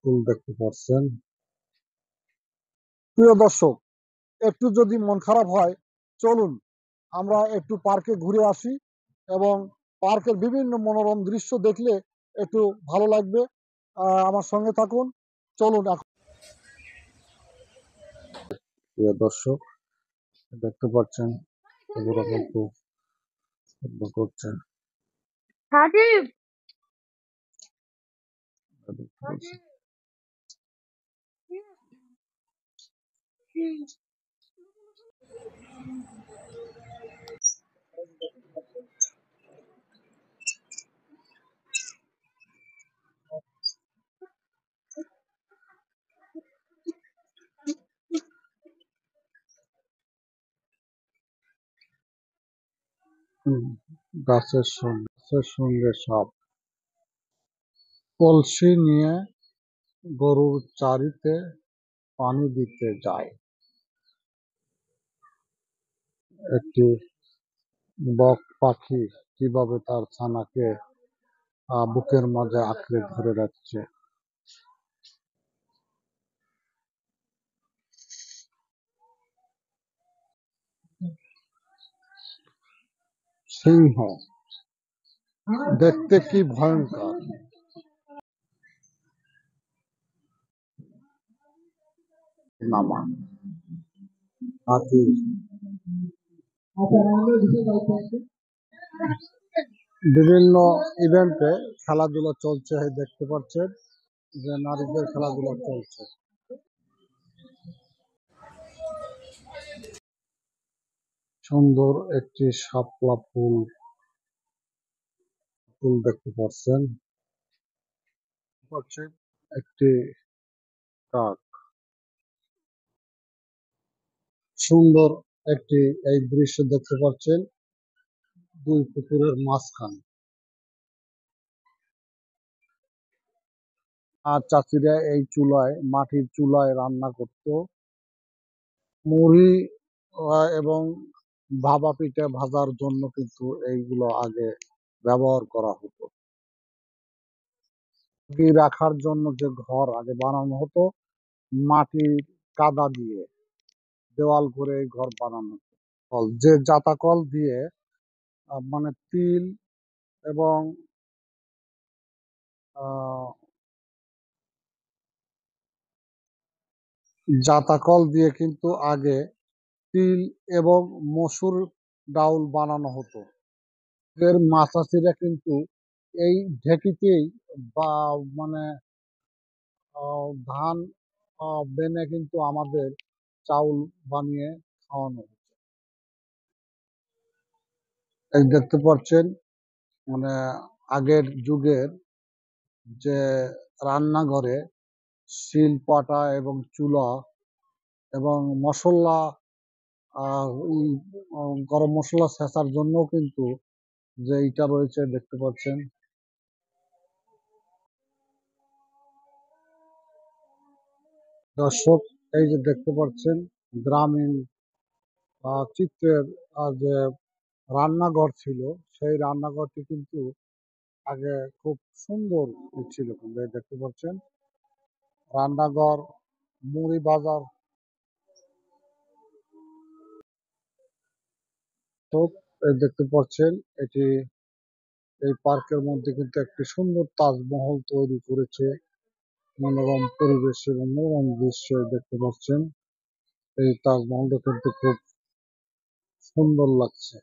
ফুল দেখতে পাচ্ছেন। প্রিয় দর্শক, একটু যদি মন খারাপ হয়, চলুন আমরা একটু পার্কে ঘুরে আসি এবং পার্কের বিভিন্ন মনোরম দৃশ্য দেখলে একটু ভালো লাগবে। আমার সঙ্গে থাকুন, চলুন। প্রিয় দর্শক, দেখতে পাচ্ছেন এগুলো কিন্তু করছে। গাছের সঙ্গে সাপ, কলসি নিয়ে গরুর চারিতে পানি দিতে যায়। একটি বক পাখি কিভাবে তার ছানাকে বুকের মাঝে আঁকড়ে ধরে রাখছে। সিংহ দেখতে কি ভয়ঙ্কর। নামা হাতি, বিভিন্ন ইভেন্টে খেলাধুলা চলছে, দেখতে পাচ্ছেন যে নারীদের খেলাধুলা চলছে। সুন্দর একটি শাপলা ফুল দেখতে পাচ্ছেন। একটি কাক, সুন্দর একটি এই দৃশ্য দেখতে পাচ্ছেন দুই পুকুরের মাঝখানে। আর চাচিরা এই মাটির চুলায় রান্না করত। মুড়ি এবং ভাপা পিঠা ভাজার জন্য কিন্তু এইগুলো আগে ব্যবহার করা হতো। রাখার জন্য যে ঘর আগে বানানো হতো মাটির কাদা দিয়ে দেওয়াল করে এই ঘর বানানো হতো। যে জাতাকল দিয়ে মানে তিল এবং জাতাকল দিয়ে কিন্তু আগে তিল এবং মসুর ডাউল বানানো হতো। এর মাছাছিরা কিন্তু এই ঢেঁকিতেই বা মানে ধান বেনে কিন্তু আমাদের চাউল বানিয়ে খাওয়ানো হতো। এই দেখতে পাচ্ছেন মানে আগের যুগের যে রান্নাঘরে শিল পাটা এবং চুলা এবং মশলা গরম মশলা ছেঁচার জন্য কিন্তু যে ইটা রয়েছে দেখতে পাচ্ছেন। দর্শক, এই যে দেখতে পাচ্ছেন গ্রামীণ চিত্রের যে রান্নাঘর ছিল, সেই রান্নাঘরটি কিন্তু আগে খুব সুন্দর ছিল। কিন্তু দেখতে পাচ্ছেন রান্নাঘর, মুড়ি বাজার। তো দেখতে পাচ্ছেন এটি এই পার্কের মধ্যে কিন্তু একটি সুন্দর তাজমহল তৈরি করেছে। মনোরম পরিবেশ এবং মনোরম দৃশ্য দেখতে পাচ্ছেন। এই তাজমহলটা কিন্তু খুব সুন্দর লাগছে।